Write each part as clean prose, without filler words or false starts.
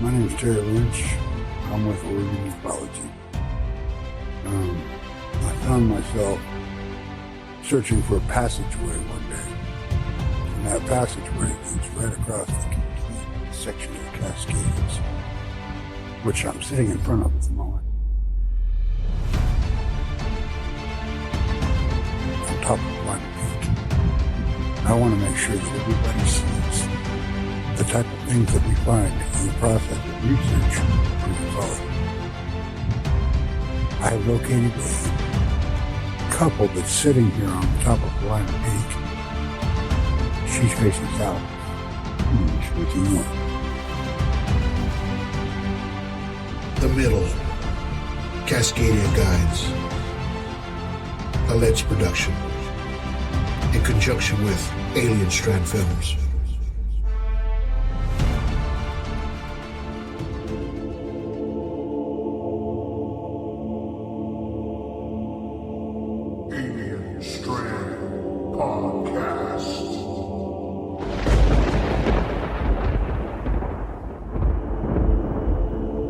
My name is Terry Lynch. I'm with Oregon Ufology. I found myself searching for a passageway one day. And that passageway leads right across the complete section of the Cascades, which I'm sitting in front of at the moment. On top of one peak. I want to make sure that everybody sees the type of things that we find in the process of research for ufology. I have located a couple that's sitting here on the top of Blind Peak. She's facing south. He's facing north. The Middle, Cascadia Guides, a Let's production, in conjunction with Alien Strand Films. Alien Strand Podcast.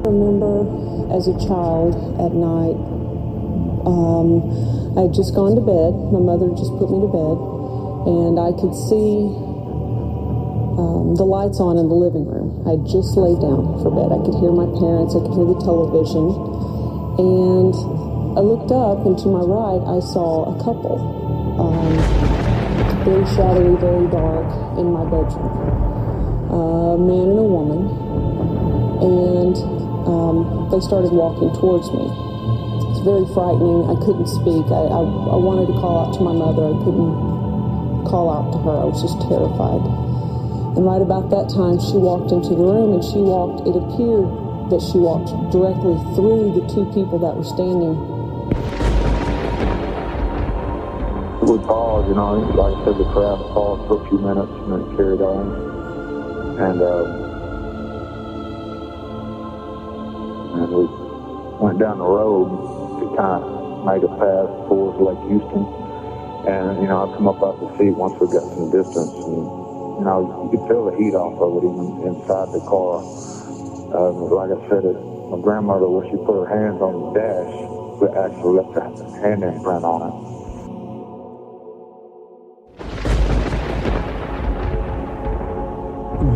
I remember as a child at night, I had just gone to bed. My mother just put me to bed, and I could see the lights on in the living room. I had just laid down for bed. I could hear my parents. I could hear the television. And I looked up, and to my right, I saw a couple. Very shadowy, very dark, in my bedroom. A man and a woman. And they started walking towards me. It's very frightening. I couldn't speak. I wanted to call out to my mother. I couldn't call out to her. I was just terrified. And right about that time, she walked into the room, and it appeared that she walked directly through the two people that were standing. We paused, like I said, the crowd paused for a few minutes and then carried on. And we went down the road to kind of make a path towards Lake Houston. And, I come up out the seat once we got some distance. And, you could feel the heat off of it even inside the car. Like I said, my grandmother, where she put her hands on the dash, but actually left her hand imprint on it.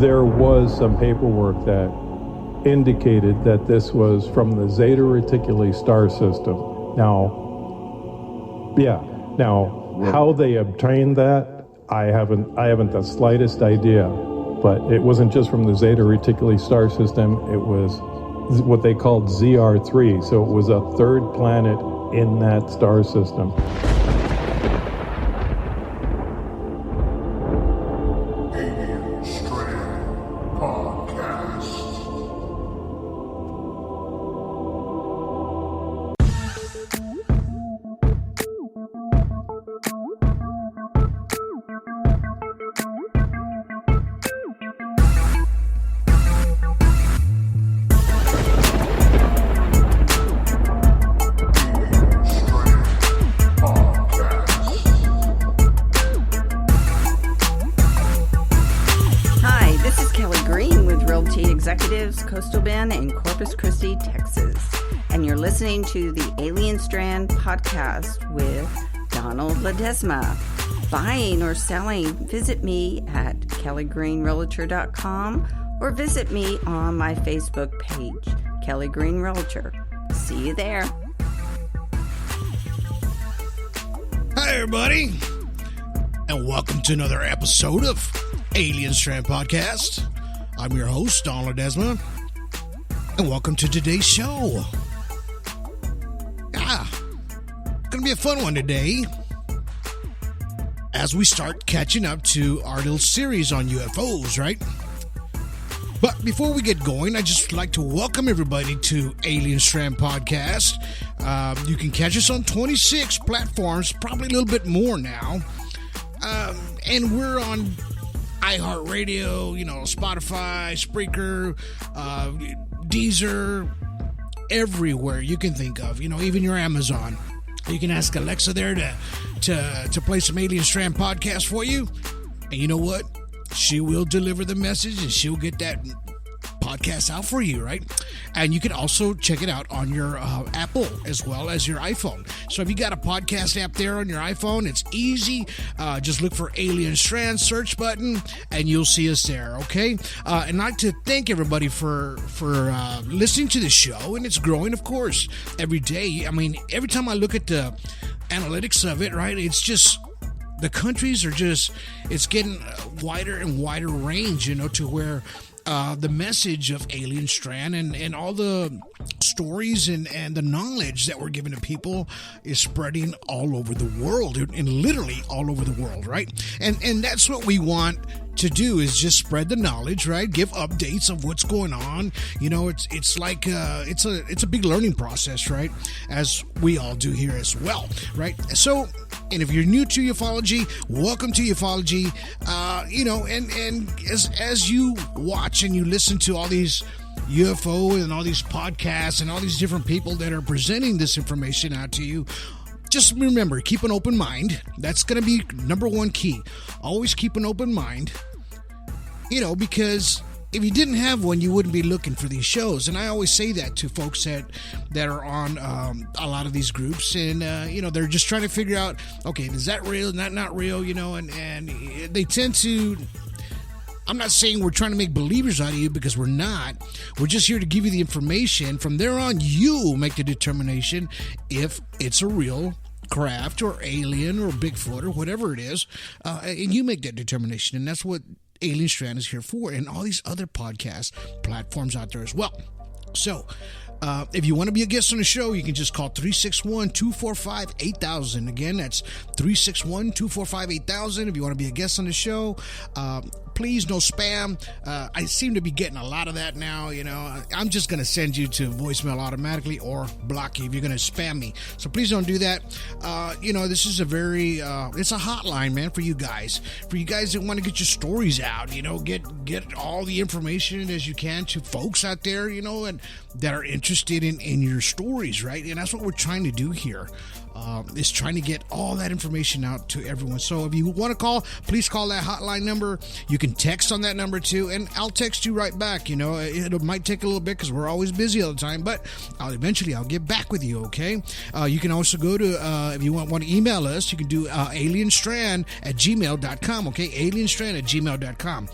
There was some paperwork that indicated that this was from the Zeta Reticuli star system. Now, how they obtained that, I haven't the slightest idea. But it wasn't just from the Zeta Reticuli star system. It was what they called ZR3. So it was a third planet in that star system. Alien Strand Podcast. Executives, Coastal Bend, and Corpus Christi, Texas. And you're listening to the Alien Strand Podcast with Donald Ledesma. Buying or selling, visit me at kellygreenrealtor.com or visit me on my Facebook page, Kelly Green Realtor. See you there. Hi, everybody, and welcome to another episode of Alien Strand Podcast. I'm your host, Donald Ledesma, and welcome to today's show. Gonna be a fun one today as we start catching up to our little series on UFOs, right? But before we get going, I'd just like to welcome everybody to Alien Strand Podcast. You can catch us on 26 platforms, probably a little bit more now. And we're on iHeartRadio, Spotify, Spreaker, Deezer, everywhere you can think of, even your Amazon. You can ask Alexa there to play some Alien Strand podcast for you. And you know what? She will deliver the message and she'll get that podcast out for you, right? And you can also check it out on your Apple as well as your iPhone. So if you got a podcast app there on your iPhone, it's easy. Just look for Alien Strand, search button, and you'll see us there, okay? And I'd like to thank everybody for listening to the show, and it's growing, of course, every day. I mean, every time I look at the analytics of it, right, it's just, the countries are just, it's getting wider and wider range, to where the message of Alien Strand and all the stories and the knowledge that we're giving to people is spreading all over the world, and literally all over the world, right? And that's what we want to do, is just spread the knowledge, right? Give updates of what's going on. It's like it's a big learning process, right? As we all do here as well, right? So, and if you're new to ufology, welcome to ufology. And as you watch and you listen to all these UFO and all these podcasts and all these different people that are presenting this information out to you, just remember, keep an open mind. That's going to be number one key. Always keep an open mind, because if you didn't have one, you wouldn't be looking for these shows. And I always say that to folks that are on a lot of these groups, and they're just trying to figure out, okay, is that real? Is that not real? And they tend to. I'm not saying we're trying to make believers out of you, because we're not. We're just here to give you the information. From there on, you make the determination if it's a real craft or alien or Bigfoot or whatever it is, and you make that determination. And that's what Alien Strand is here for, and all these other podcast platforms out there as well. So, if you want to be a guest on the show, you can just call 361-245-8000. Again, that's 361-245-8000. If you want to be a guest on the show, please, no spam. I seem to be getting a lot of that now. I'm just going to send you to voicemail automatically or block you if you're going to spam me. So please don't do that. This is a very, it's a hotline, man, for you guys. For you guys that want to get your stories out, get all the information as you can to folks out there, and that are interested in your stories, right? And that's what we're trying to do here. Is trying to get all that information out to everyone. So if you want to call, please call that hotline number. You can text on that number too, and I'll text you right back. It might take a little bit because we're always busy all the time, but I'll get back with you, okay? You can also go to, if you want to email us, you can do alienstrand@gmail.com, okay? alienstrand@gmail.com.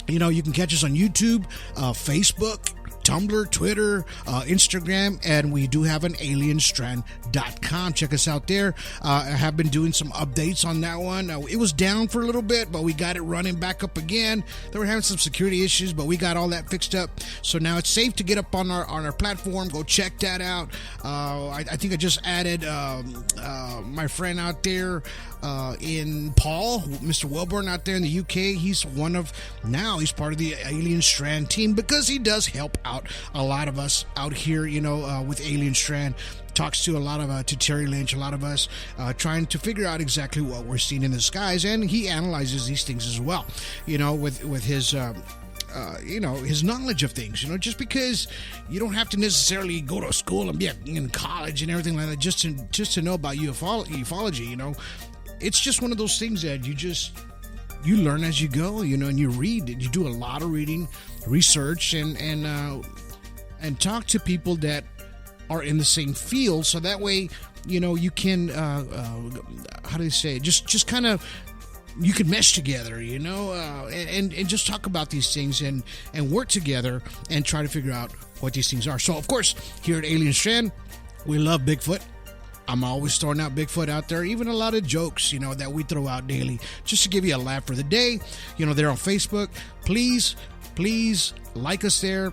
You can catch us on YouTube, Facebook, Tumblr, Twitter, Instagram, and we do have an alienstrand.com. Check us out there. I have been doing some updates on that one. It was down for a little bit, but we got it running back up again. They were having some security issues, but we got all that fixed up. So now it's safe to get up on our platform. Go check that out. I think I just added my friend out there in Paul, Mr. Welborn out there in the UK. He's part of the Alien Strand team, because he does help out a lot of us out here, with Alien Strand. Talks to a lot of to Terry Lynch, a lot of us trying to figure out exactly what we're seeing in the skies, and he analyzes these things as well, with his his knowledge of things. Just because you don't have to necessarily go to school and be in college and everything like that just to know about ufology. It's just one of those things that you learn as you go, and you read. You do a lot of reading, research, and talk to people that are in the same field, so that way, you can, how do you say it? Just kind of, you can mesh together, and just talk about these things and work together and try to figure out what these things are. So, of course, here at Alien Strand, we love Bigfoot. I'm always throwing out Bigfoot out there, even a lot of jokes, that we throw out daily, just to give you a laugh for the day. They're on Facebook. Please like us there.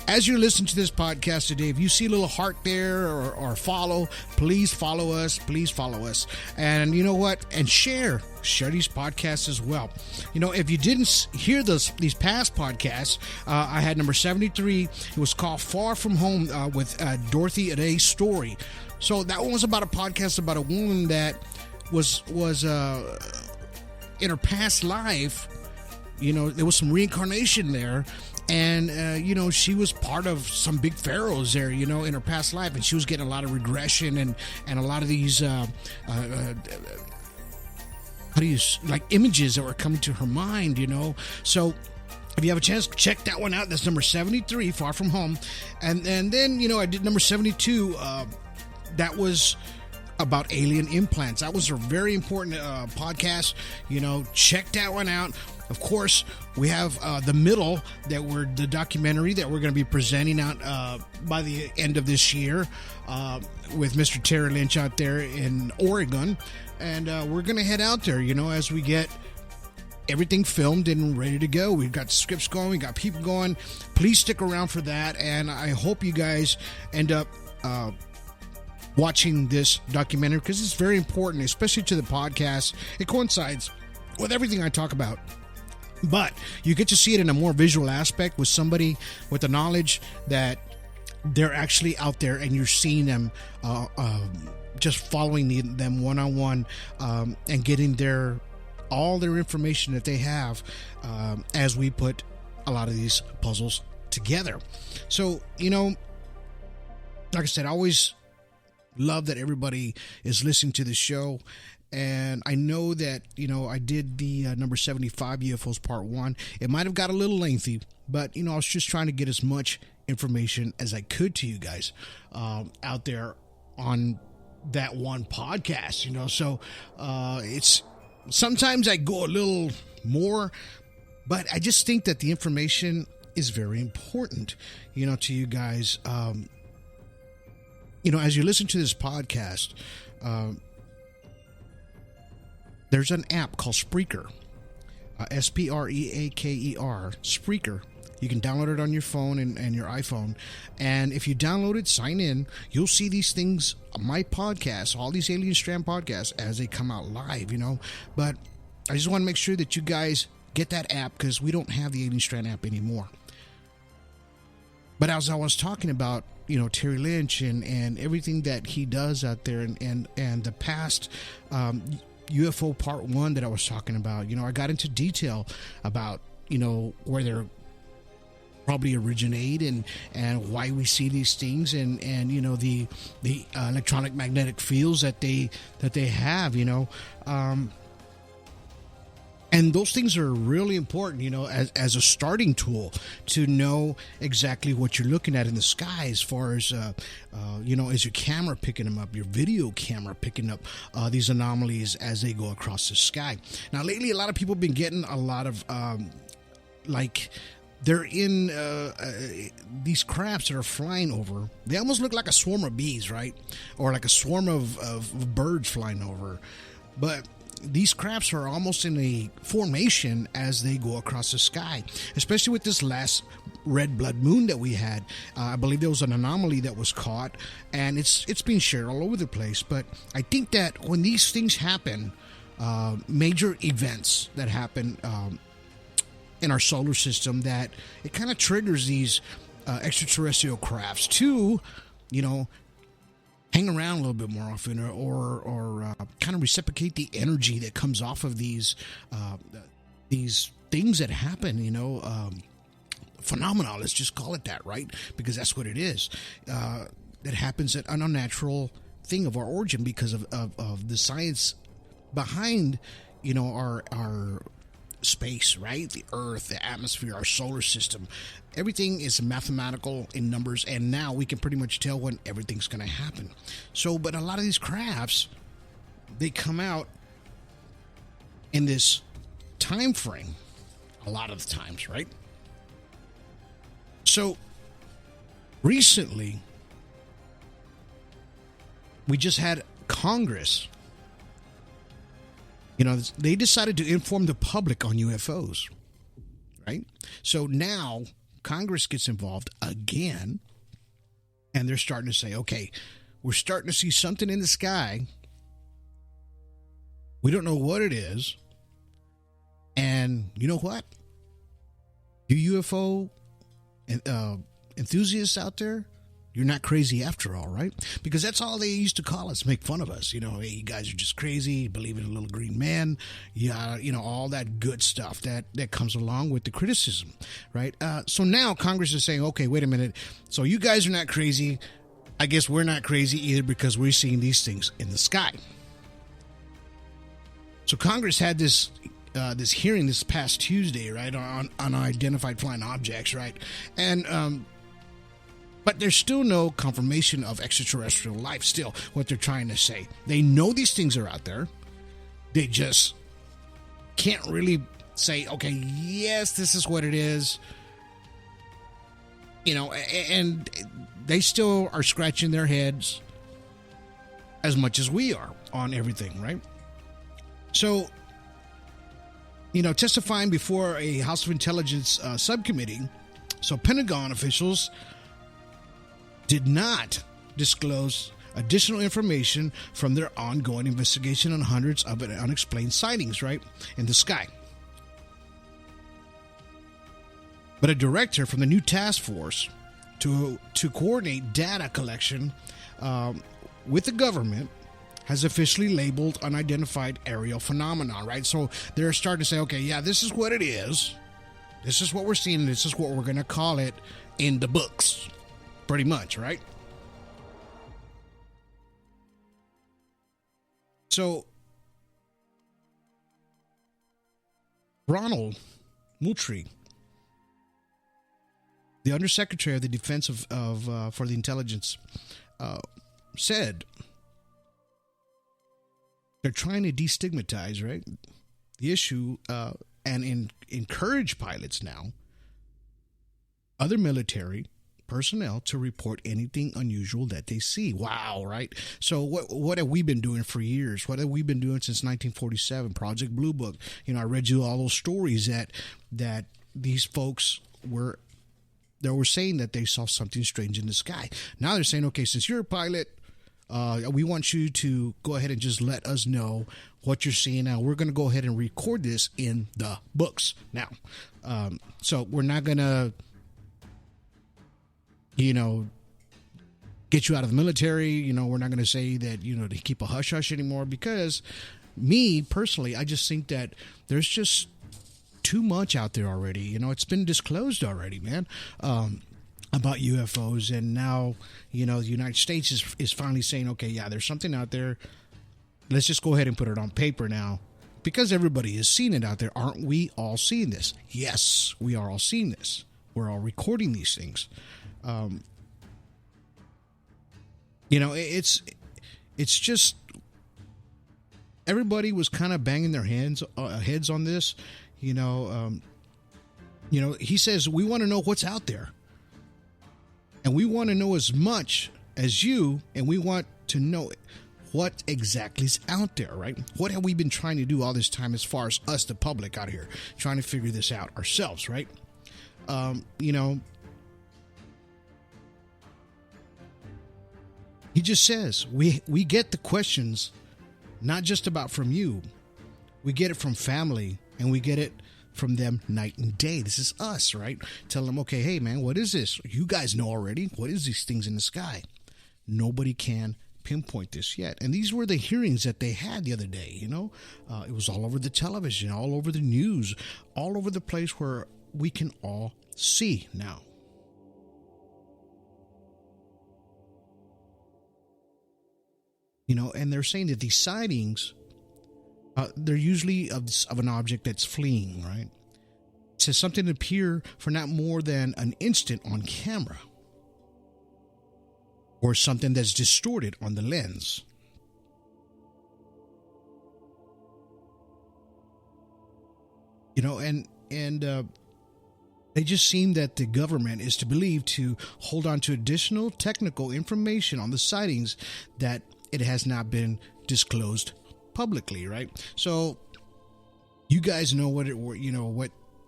As you're listening to this podcast today, if you see a little heart there or follow, please follow us. Please follow us. And you know what? And share these podcasts as well. If you didn't hear these past podcasts, I had number 73. It was called Far From Home with Dorothy Ray Story. So that one was about a podcast about a woman that was in her past life. There was some reincarnation there. And, she was part of some big pharaohs there, in her past life. And she was getting a lot of regression and a lot of these, images that were coming to her mind, So if you have a chance, check that one out. That's number 73, Far From Home. And then, I did number 72. That was about alien implants. That was a very important podcast. Check that one out. Of course, we have the middle, the documentary that we're going to be presenting out by the end of this year with Mr. Terry Lynch out there in Oregon. And we're going to head out there, as we get everything filmed and ready to go. We've got scripts going, we got people going. Please stick around for that, and I hope you guys end up watching this documentary, because it's very important, especially to the podcast. It coincides with everything I talk about, but you get to see it in a more visual aspect with somebody with the knowledge that they're actually out there, and you're seeing them just following them one-on-one, and getting all their information that they have as we put a lot of these puzzles together. So, like I said, I always love that everybody is listening to the show. And I know that, I did the number 75 UFOs Part 1. It might have got a little lengthy, but, I was just trying to get as much information as I could to you guys out there on that one podcast, So it's... Sometimes I go a little more, but I just think that the information is very important, to you guys. As you listen to this podcast, there's an app called Spreaker, Spreaker, Spreaker. You can download it on your phone and your iPhone. And if you download it, sign in, you'll see these things, my podcasts, all these Alien Strand podcasts, as they come out live, But I just want to make sure that you guys get that app, because we don't have the Alien Strand app anymore. But as I was talking about, Terry Lynch and everything that he does out there, and the past UFO Part 1 that I was talking about, I got into detail about, where they're probably originate and why we see these things, and the electronic magnetic fields that they have, and those things are really important, as a starting tool to know exactly what you're looking at in the sky, as far as is your camera picking them up, your video camera picking up these anomalies as they go across the sky. Now lately, a lot of people have been getting a lot of they're in these crafts that are flying over. They almost look like a swarm of bees, right? Or like a swarm of birds flying over. But these crafts are almost in a formation as they go across the sky, especially with this last red blood moon that we had. I believe there was an anomaly that was caught, and it's being shared all over the place. But I think that when these things happen, major events that happen in our solar system, that it kind of triggers these extraterrestrial crafts to, hang around a little bit more often, or kind of reciprocate the energy that comes off of these things that happen, phenomena, let's just call it that, right? Because that's what it is. That happens at an unnatural thing of our origin, because of the science behind, our space, right? The Earth, the atmosphere, our solar system. Everything is mathematical in numbers, and now we can pretty much tell when everything's going to happen. So, but a lot of these crafts, they come out in this time frame, a lot of the times, right? So, recently, we just had Congress. They decided to inform the public on UFOs, right? So now Congress gets involved again, and they're starting to say, okay, we're starting to see something in the sky. We don't know what it is. And you know what? You UFO enthusiasts out there, you're not crazy after all, right? Because that's all they used to call us, make fun of us. Hey, you guys are just crazy, you believe in a little green man, all that good stuff that comes along with the criticism, right? So now Congress is saying, okay, wait a minute. So you guys are not crazy. I guess we're not crazy either, because we're seeing these things in the sky. So Congress had this this hearing this past Tuesday, right, on unidentified flying objects, right, and but there's still no confirmation of extraterrestrial life. Still, what they're trying to say, they know these things are out there. They just can't really say, okay, yes, this is what it is. You know, and they still are scratching their heads as much as we are on everything, right? So, you know, testifying before a House of Intelligence subcommittee, so Pentagon officials did not disclose additional information from their ongoing investigation on hundreds of unexplained sightings, right, in the sky. But a director from the new task force to coordinate data collection with the government has officially labeled unidentified aerial phenomenon, right? So they're starting to say, okay, yeah, this is what it is. This is what we're seeing. And this is what we're going to call it in the books, pretty much, right? So Ronald Moultrie, the Undersecretary of the Defense for the Intelligence, said they're trying to destigmatize, right, the issue and encourage pilots now, other military personnel, to report anything unusual that they see. Wow, right? So what have we been doing for years? What have we been doing since 1947? Project Blue Book. You know, I read you all those stories that these folks were saying that they saw something strange in the sky. Now they're saying, okay, since you're a pilot, we want you to go ahead and just let us know what you're seeing. Now we're going to go ahead and record this in the books now. So we're not going to, you know, get you out of the military. You know, we're not going to say that, you know, to keep a hush hush anymore, because me personally, I just think that there's just too much out there already. You know, it's been disclosed already, man, about UFOs. And now, you know, the United States is finally saying, okay, yeah, there's something out there. Let's just go ahead and put it on paper now, because everybody is seeing it out there. Aren't we all seeing this? Yes, we are all seeing this. We're all recording these things. You know, it's just everybody was kind of banging their heads on this. You know, he says, we want to know what's out there, and we want to know as much as you, and we want to know what exactly is out there, right? What have we been trying to do all this time, as far as us, the public out here, trying to figure this out ourselves, right? You know, he just says, we get the questions, not just about from you. We get it from family, and we get it from them night and day. This is us, right? Tell them, okay, hey, man, what is this? You guys know already. What is these things in the sky? Nobody can pinpoint this yet. And these were the hearings that they had the other day, you know? It was all over the television, all over the news, all over the place where we can all see now. You know, and they're saying that these sightings, they're usually of an object that's fleeing, right? It says something appear for not more than an instant on camera, or something that's distorted on the lens. You know, and they just seem that the government is to believe to hold on to additional technical information on the sightings that it has not been disclosed publicly, right? So you guys know what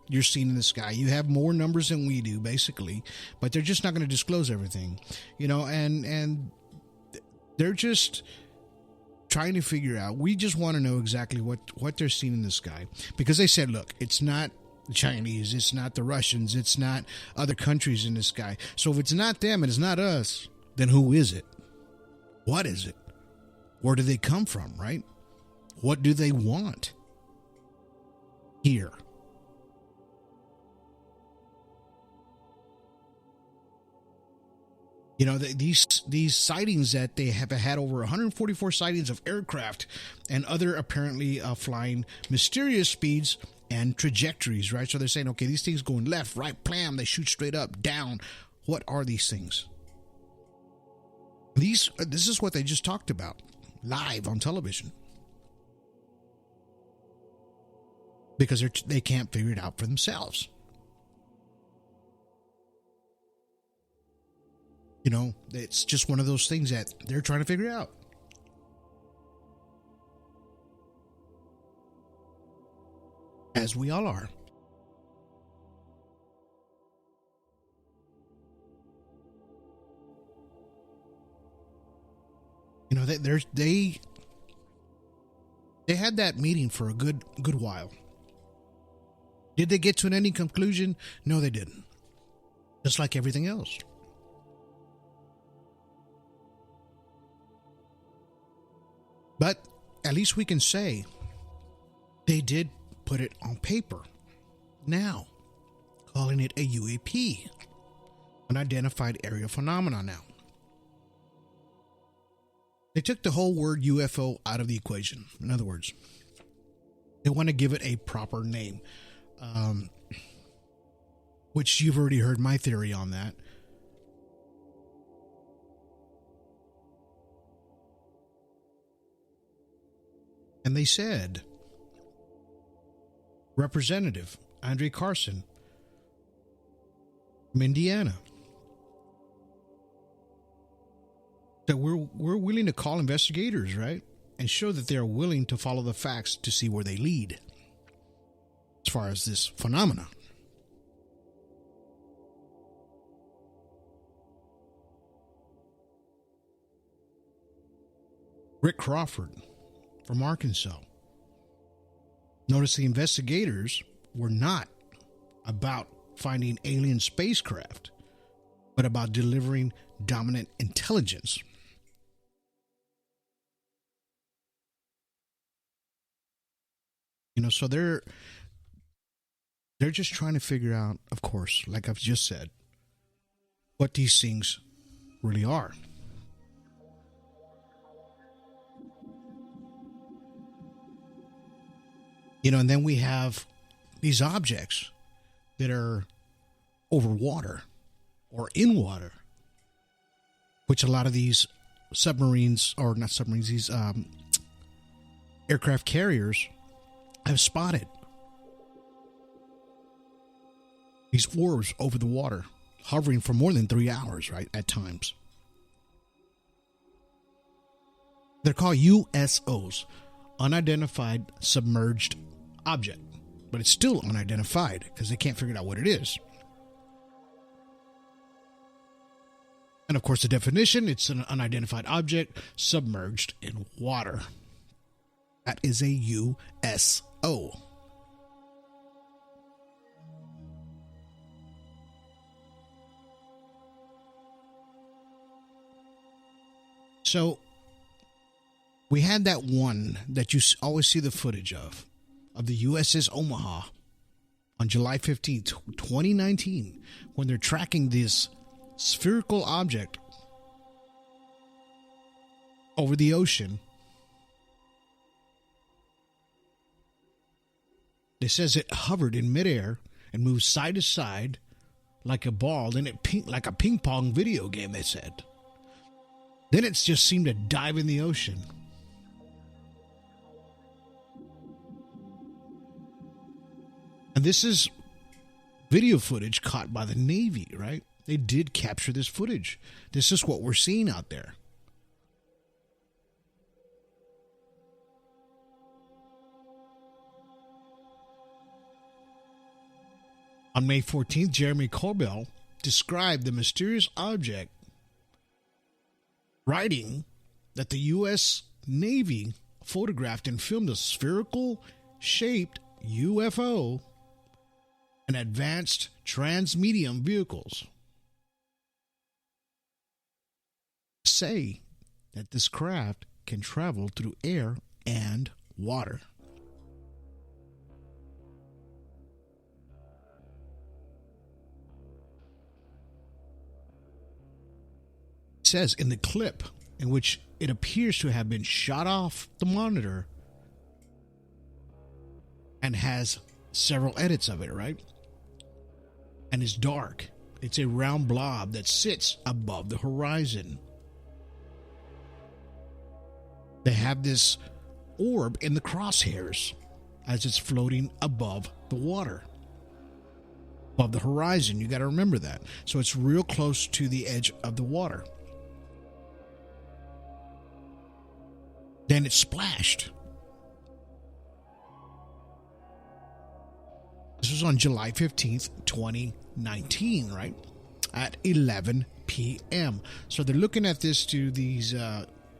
you're seeing in the sky. You have more numbers than we do, basically, but they're just not going to disclose everything, you know, and they're just trying to figure out. We just want to know exactly what they're seeing in the sky, because they said, look, it's not the Chinese, it's not the Russians, it's not other countries in the sky. So if it's not them and it's not us, then who is it? What is it? Where do they come from, right? What do they want here? These sightings that they have had over 144 sightings of aircraft and other apparently flying mysterious speeds and trajectories, right? So they're saying, okay, these things going left, right, blam, they shoot straight up, down. What are these things? This is what they just talked about live on television. Because they can't figure it out for themselves. It's just one of those things that they're trying to figure out. As we all are. They had that meeting for a good while. Did they get to an ending conclusion? No, they didn't. Just like everything else. But at least we can say they did put it on paper. Now, calling it a UAP, unidentified aerial phenomenon now. They took the whole word UFO out of the equation. In other words, they want to give it a proper name, which you've already heard my theory on that. And they said, Representative Andre Carson from Indiana, that we're willing to call investigators, right? And show that they are willing to follow the facts to see where they lead as far as this phenomena. Rick Crawford from Arkansas. Notice the investigators were not about finding alien spacecraft, but about delivering dominant intelligence. So they're just trying to figure out, of course, like I've just said, what these things really are. And then we have these objects that are over water or in water, which a lot of these submarines, or not submarines, these aircraft carriers have spotted. These orbs over the water, hovering for more than 3 hours, right, at times. They're called USOs, unidentified submerged object, but it's still unidentified because they can't figure out what it is. And of course, the definition, it's an unidentified object submerged in water. That is a USO. So we had that one that you always see the footage of the USS Omaha on July 15th, 2019, when they're tracking this spherical object over the ocean. It says it hovered in midair and moved side to side like a ball, and like a ping pong video game, they said. Then it just seemed to dive in the ocean. And this is video footage caught by the Navy, right? They did capture this footage. This is what we're seeing out there. On May 14th, Jeremy Corbell described the mysterious object, writing that the U.S. Navy photographed and filmed a spherical-shaped UFO and advanced transmedium vehicles. Say that this craft can travel through air and water. It says in the clip in which it appears to have been shot off the monitor and has several edits of it, right? And it's dark. It's a round blob that sits above the horizon. They have this orb in the crosshairs as it's floating above the water, above the horizon. You got to remember that. So it's real close to the edge of the water. Then it splashed. This was on July 15th, 2019, right? At 11 p.m. So they're looking at this to these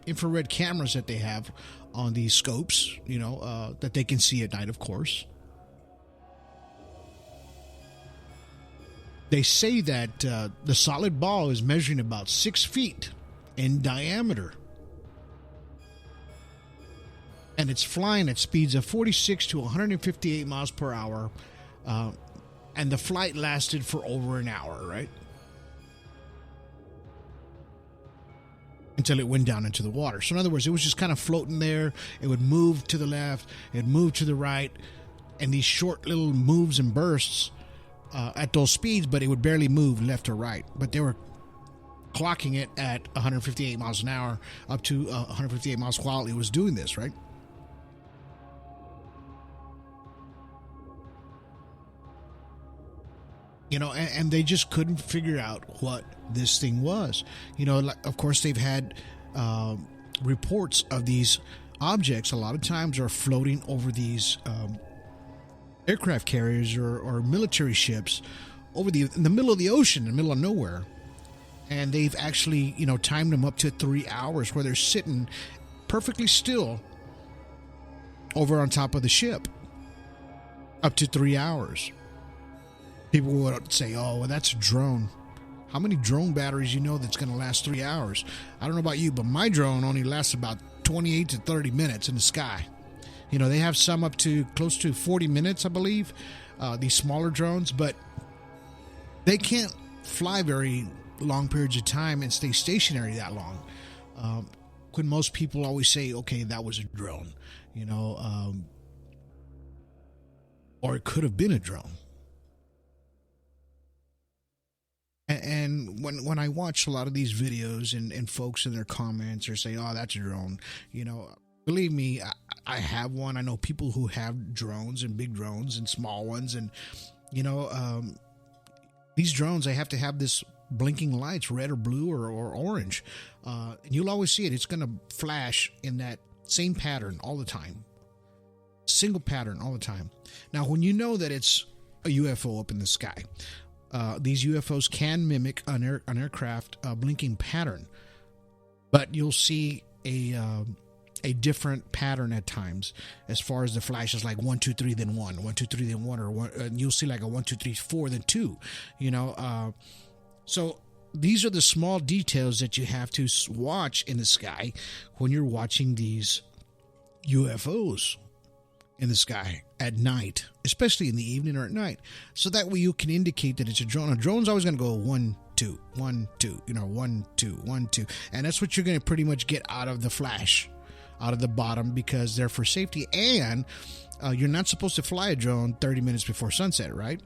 infrared cameras that they have on these scopes, that they can see at night, of course. They say that the solid ball is measuring about 6 feet in diameter. And it's flying at speeds of 46 to 158 miles per hour. And the flight lasted for over an hour, right? Until it went down into the water. So in other words, it was just kind of floating there. It would move to the left. It would move to the right. And these short little moves and bursts at those speeds, but it would barely move left or right. But they were clocking it at 158 miles an hour up to 158 miles while it was doing this, right? And they just couldn't figure out what this thing was. Of course, they've had reports of these objects a lot of times are floating over these aircraft carriers or military ships over in the middle of the ocean, in the middle of nowhere. And they've actually, timed them up to 3 hours where they're sitting perfectly still over on top of the ship. Up to 3 hours. People would say, oh, well, that's a drone. How many drone batteries that's going to last 3 hours? I don't know about you, but my drone only lasts about 28 to 30 minutes in the sky. They have some up to close to 40 minutes, I believe, these smaller drones, but they can't fly very long periods of time and stay stationary that long. When most people always say, okay, that was a drone, or it could have been a drone. And when I watch a lot of these videos and folks in their comments are saying, oh, that's a drone, believe me, I have one. I know people who have drones and big drones and small ones. And, these drones, they have to have this blinking lights, red or blue or orange. And you'll always see it. It's going to flash in that same pattern all the time. Single pattern all the time. Now, when you know that it's a UFO up in the sky, these UFOs can mimic an aircraft blinking pattern, but you'll see a different pattern at times as far as the flashes, like 1, 2, 3, then 1, 1, 2, 3, then 1, or 1. And you'll see like a 1, 2, 3, 4, then 2. So these are the small details that you have to watch in the sky when you're watching these UFOs in the sky at night, especially in the evening or at night. So that way you can indicate that it's a drone. A drone's always going to go 1, 2, 1, 2, 1, 2, 1, 2. And that's what you're going to pretty much get out of the flash, out of the bottom, because they're for safety. And you're not supposed to fly a drone 30 minutes before sunset, right?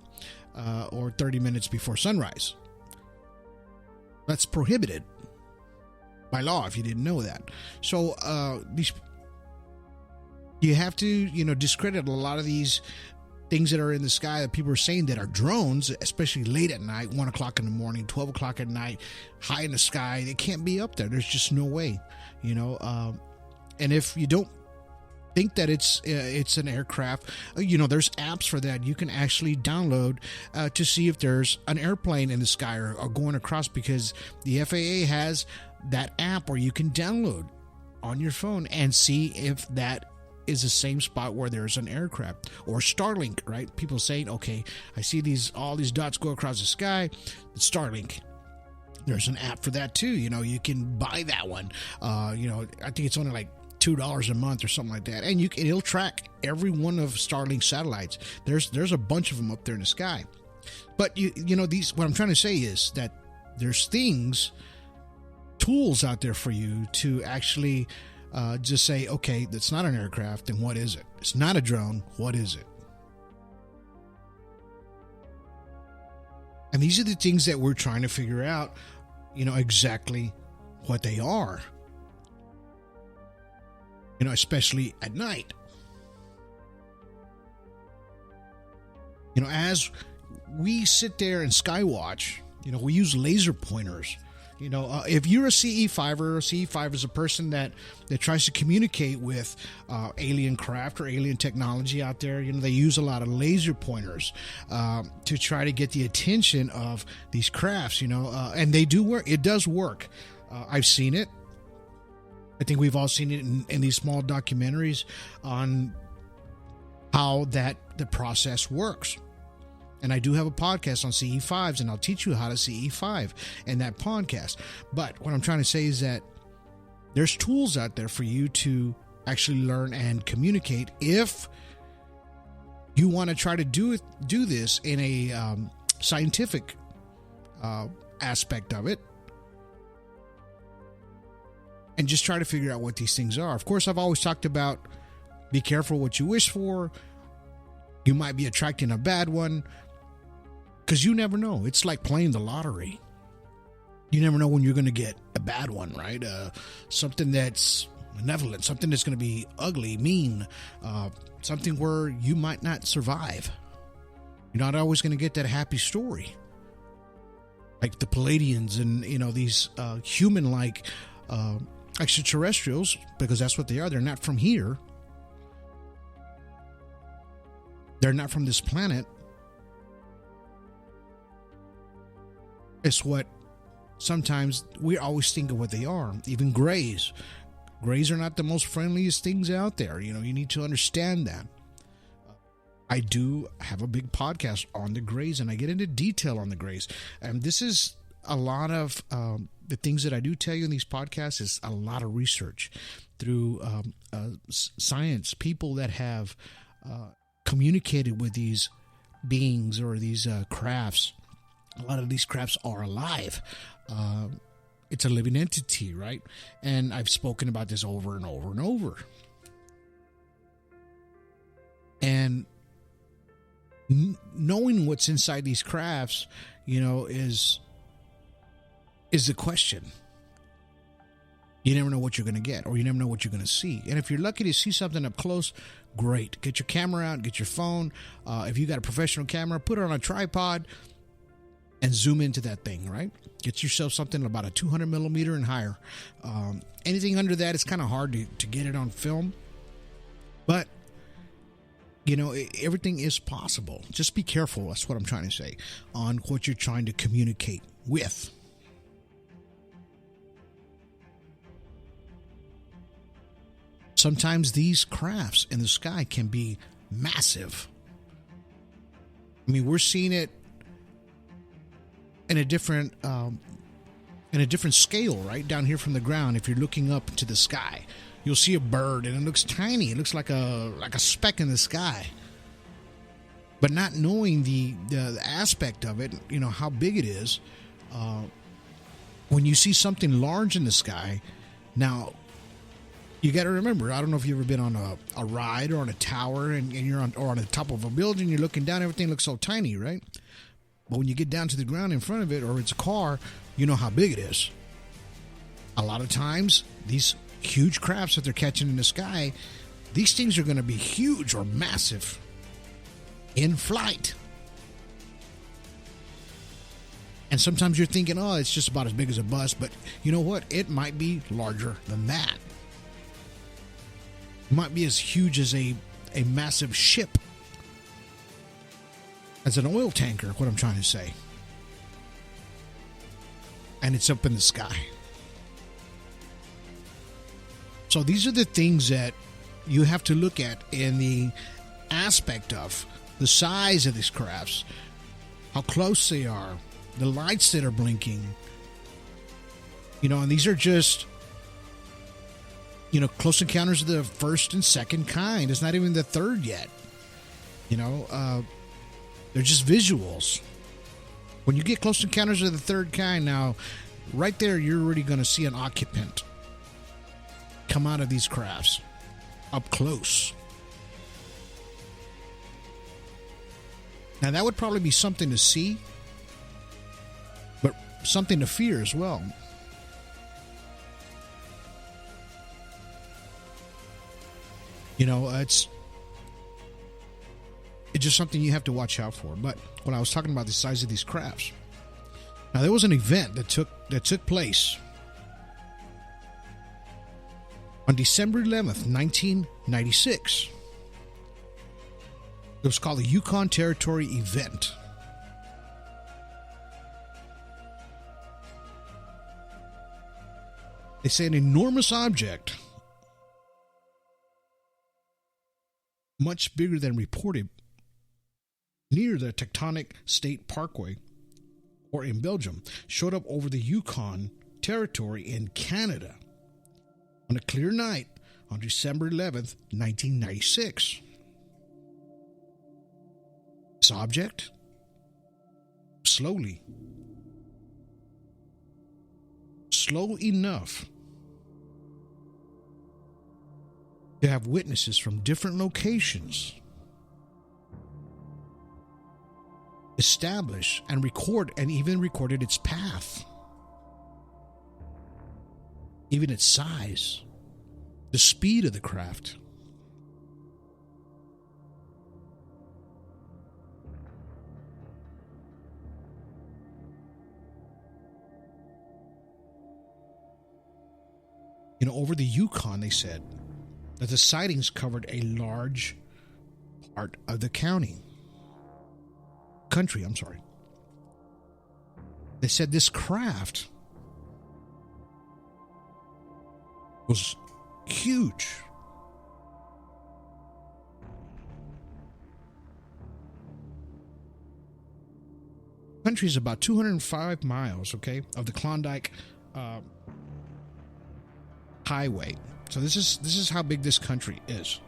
Or 30 minutes before sunrise. That's prohibited by law, if you didn't know that. So you have to, discredit a lot of these things that are in the sky that people are saying that are drones, especially late at night, 1 o'clock in the morning, 12 o'clock at night, high in the sky. They can't be up there. There's just no way, and if you don't think that it's an aircraft, there's apps for that. You can actually download to see if there's an airplane in the sky or going across, because the FAA has that app where you can download on your phone and see if that is the same spot where there's an aircraft. Or Starlink, right? People saying, okay, I see all these dots go across the sky. It's Starlink. There's an app for that too. You can buy that one. I think it's only like $2 a month or something like that, and it'll track every one of Starlink's satellites. There's a bunch of them up there in the sky. But these, what I'm trying to say is that there's things tools out there for you to actually just say, okay, that's not an aircraft, then what is it? It's not a drone, what is it? And these are the things that we're trying to figure out, exactly what they are. Especially at night. As we sit there and skywatch, we use laser pointers. If you're a CE5er, CE5 is a person that tries to communicate with alien craft or alien technology out there. They use a lot of laser pointers to try to get the attention of these crafts, and they do work. It does work. I've seen it. I think we've all seen it in these small documentaries on how the process works. And I do have a podcast on CE5s, and I'll teach you how to CE5 in that podcast. But what I'm trying to say is that there's tools out there for you to actually learn and communicate if you want to try to do this in a scientific aspect of it, and just try to figure out what these things are. Of course, I've always talked about be careful what you wish for. You might be attracting a bad one, because you never know. It's like playing the lottery. You never know when you're going to get a bad one, right? Something that's malevolent, something that's going to be ugly, mean, something where you might not survive. You're not always going to get that happy story. Like the Palladians and, these human-like extraterrestrials, because that's what they are. They're not from here. They're not from this planet. It's what sometimes we always think of what they are. Even grays. Grays are not the most friendliest things out there. You need to understand that. I do have a big podcast on the grays, and I get into detail on the grays. And this is a lot of the things that I do tell you in these podcasts is a lot of research through science, people that have communicated with these beings or these crafts. A lot of these crafts are alive. It's a living entity, right? And I've spoken about this over and over and over. And knowing what's inside these crafts, is the question. You never know what you're going to get, or you never know what you're going to see. And if you're lucky to see something up close, great. Get your camera out, get your phone. If you got a professional camera, put it on a tripod and zoom into that thing, right? Get yourself something about a 200 millimeter and higher. Anything under that, it's kind of hard to get it on film. But, everything is possible. Just be careful, that's what I'm trying to say, on what you're trying to communicate with. Sometimes these crafts in the sky can be massive. I mean, we're seeing it in a different scale, right down here from the ground. If you're looking up to the sky, you'll see a bird, and it looks tiny. It looks like a speck in the sky. But not knowing the aspect of it, how big it is. When you see something large in the sky, now you got to remember. I don't know if you've ever been on a ride or on a tower, and you're on the top of a building. You're looking down, everything looks so tiny, right? But when you get down to the ground in front of it, or it's a car, you know how big it is. A lot of times, these huge crafts that they're catching in the sky, these things are going to be huge or massive in flight. And sometimes you're thinking, oh, it's just about as big as a bus. But you know what? It might be larger than that. It might be as huge as a massive ship. As an oil tanker, what I'm trying to say. And it's up in the sky. So these are the things that you have to look at in the aspect of the size of these crafts, how close they are, the lights that are blinking. And these are just, close encounters of the first and second kind. It's not even the third yet. They're just visuals. When you get close encounters of the third kind, now right there, you're already going to see an occupant come out of these crafts up close. Now, that would probably be something to see, but something to fear as well. You know, it's just something you have to watch out for. But when I was talking about the size of these crafts, now there was an event that took place on December 11th, 1996. It was called the Yukon Territory Event. They say an enormous object, much bigger than reported, near the Tectonic State Parkway, or in Belgium, showed up over the Yukon Territory in Canada on a clear night on December 11th, 1996. This object slowly, slow enough to have witnesses from different locations establish and record, and even recorded its path, even its size, the speed of the craft. You know, over the Yukon, they said that the sightings covered a large part of the country. They said this craft was huge. The country is about 205 miles, okay, of the Klondike Highway. So this is how big this country is.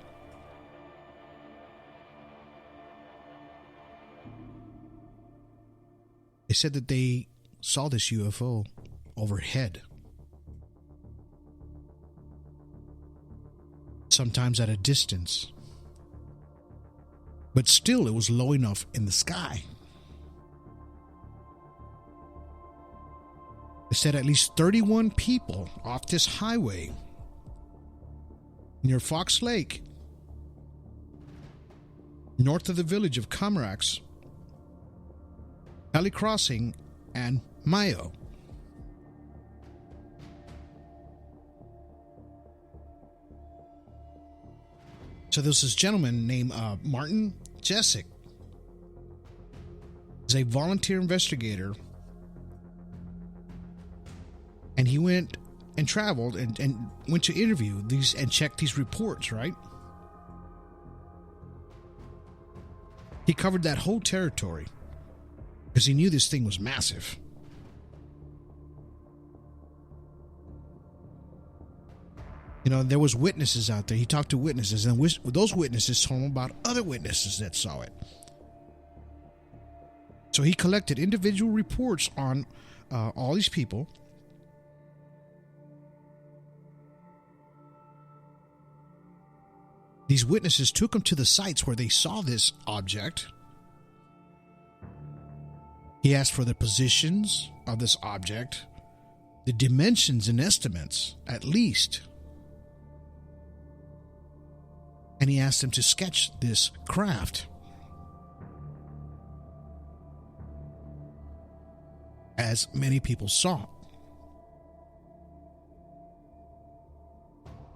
They said that they saw this UFO overhead, sometimes at a distance, but still it was low enough in the sky. They said at least 31 people off this highway near Fox Lake, north of the village of Comarax, Valley Crossing, and Mayo. So there's this gentleman named Martin Jessic. He's a volunteer investigator, and he went and traveled and went to interview these and check these reports, right? He covered that whole territory because he knew this thing was massive. You know, there was witnesses out there. He talked to witnesses, and those witnesses told him about other witnesses that saw it. So he collected individual reports on all these people. These witnesses took him to the sites where they saw this object. He asked for the positions of this object, the dimensions and estimates, at least. And he asked them to sketch this craft. As many people saw.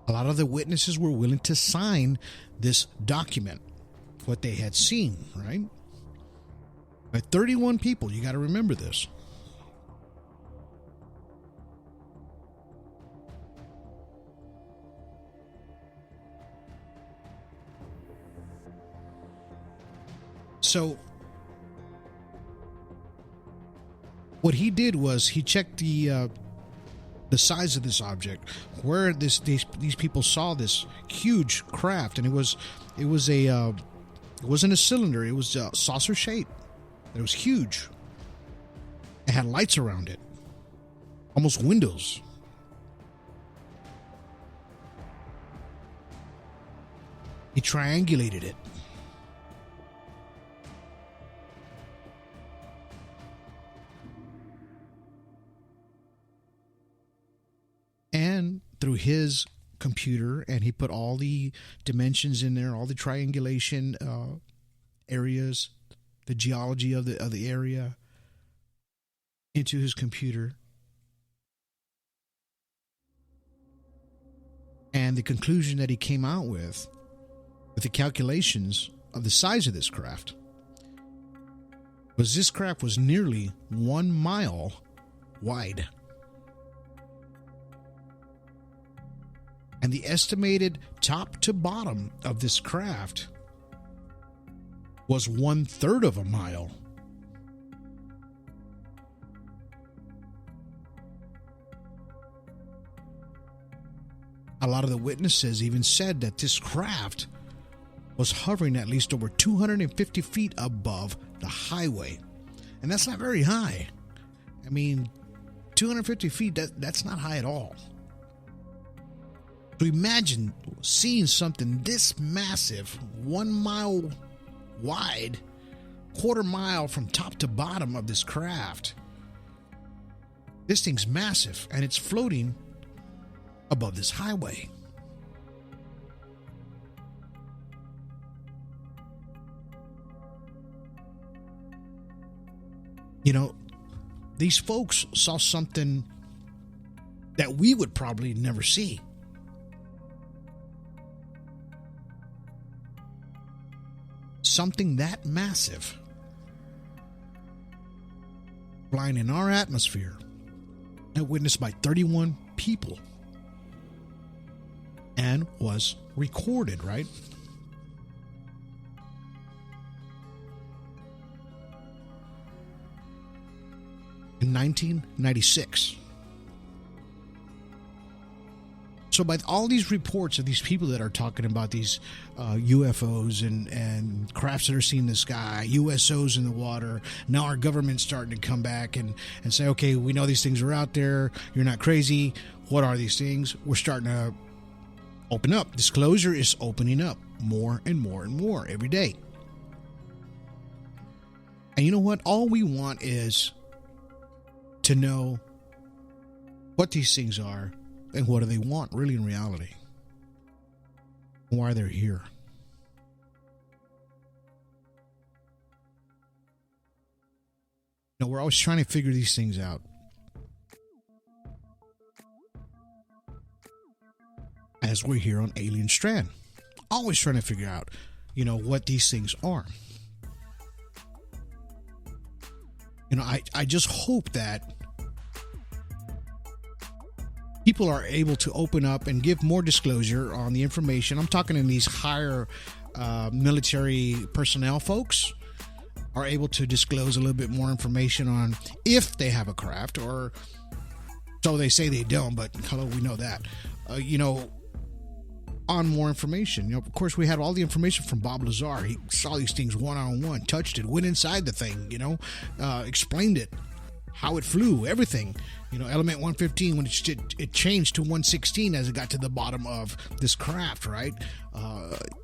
A lot of the witnesses were willing to sign this document, what they had seen, right? By 31 people, you got to remember this. So, what he did was he checked the size of this object, where these people saw this huge craft, and it wasn't a cylinder, it was a saucer shape. It was huge. It had lights around it. almost windows. He triangulated it. And through his computer, and he put all the dimensions in there, all the triangulation areas, the geology of the area into his computer. And the conclusion that he came out with the calculations of the size of this craft, was this craft was nearly 1 mile wide. And the estimated top to bottom of this craft was 1/3 of a mile. A lot of the witnesses even said that this craft was hovering at least over 250 feet above the highway. And that's not very high. I mean, 250 feet, that's not high at all. So imagine seeing something this massive, 1 mile wide, 1/4 mile from top to bottom of this craft. This thing's massive, and it's floating above this highway. You know, these folks saw something that we would probably never see. Something that massive flying in our atmosphere and witnessed by 31 people and was recorded, right? In 1996. So by all these reports of these people that are talking about these UFOs and crafts that are seen in the sky, USOs in the water, now our government's starting to come back and say, okay, we know these things are out there. You're not crazy. What are these things? We're starting to open up. Disclosure is opening up more and more and more every day. And you know what? All we want is to know what these things are and what do they want really in reality. Why they're here. You know, we're always trying to figure these things out. As we're here on Alien Strand. Always trying to figure out, you know, what these things are. You know, I just hope that people are able to open up and give more disclosure on the information. I'm talking in these higher military personnel folks are able to disclose a little bit more information on if they have a craft, or so they say they don't, but hello, we know that. You know, on more information. You know, of course, we had all the information from Bob Lazar. He saw these things one-on-one, touched it, went inside the thing, you know, explained it, how it flew, everything. You know, element 115, when it changed to 116 as it got to the bottom of this craft, right?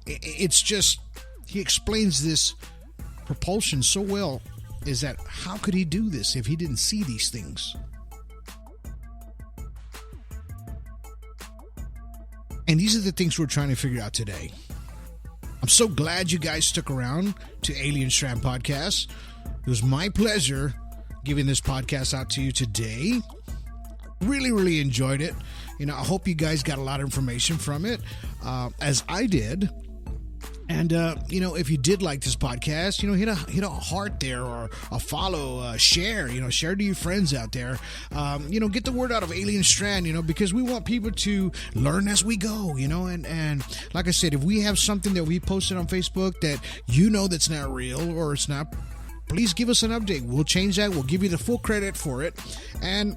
It's just, he explains this propulsion so well, is that how could he do this if he didn't see these things? And these are the things we're trying to figure out today. I'm so glad you guys stuck around to Alien Strand Podcast. It was my pleasure giving this podcast out to you today. Really, really enjoyed it. You know, I hope you guys got a lot of information from it, as I did. And, you know, if you did like this podcast, you know, hit a heart there, or a follow, share, you know, share to your friends out there. You know, get the word out of Alien Strand, you know, because we want people to learn as we go, you know, and like I said, if we have something that we posted on Facebook that you know that's not real or it's not, please give us an update. We'll change that. We'll give you the full credit for it. And,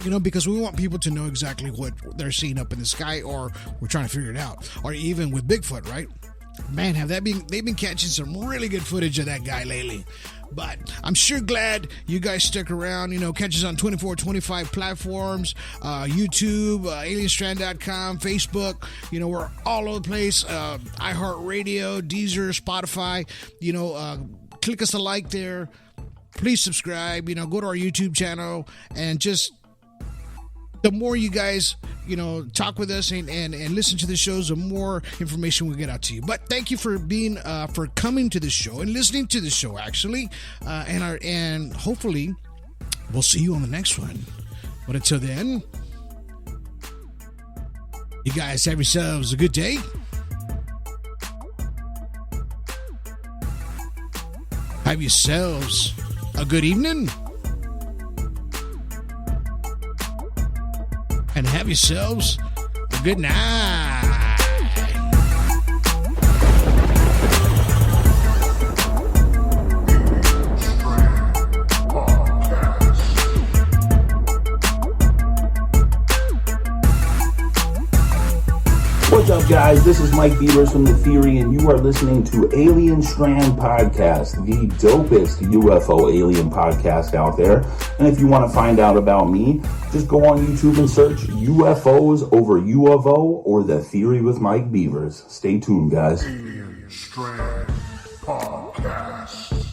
you know, because we want people to know exactly what they're seeing up in the sky, or we're trying to figure it out, or even with Bigfoot, right? Man, they've been catching some really good footage of that guy lately. But I'm sure glad you guys stuck around. Catch us on 24/25 platforms, YouTube, alienstrand.com, Facebook. We're all over the place. iHeartRadio, Deezer, Spotify. Click us a like there. Please subscribe. Go to our YouTube channel, and just the more you guys, talk with us and listen to the shows, the more information we'll get out to you. But thank you for for coming to the show and listening to the show, actually. And hopefully we'll see you on the next one. But until then, you guys have yourselves a good day. Have yourselves a good evening. And have yourselves a good night. What's up, guys? This is Mike Beavers from The Theory, and you are listening to Alien Strand Podcast, the dopest UFO alien podcast out there. And if you want to find out about me, just go on YouTube and search UFOs over UFO or The Theory with Mike Beavers. Stay tuned, guys. Alien Strand Podcast.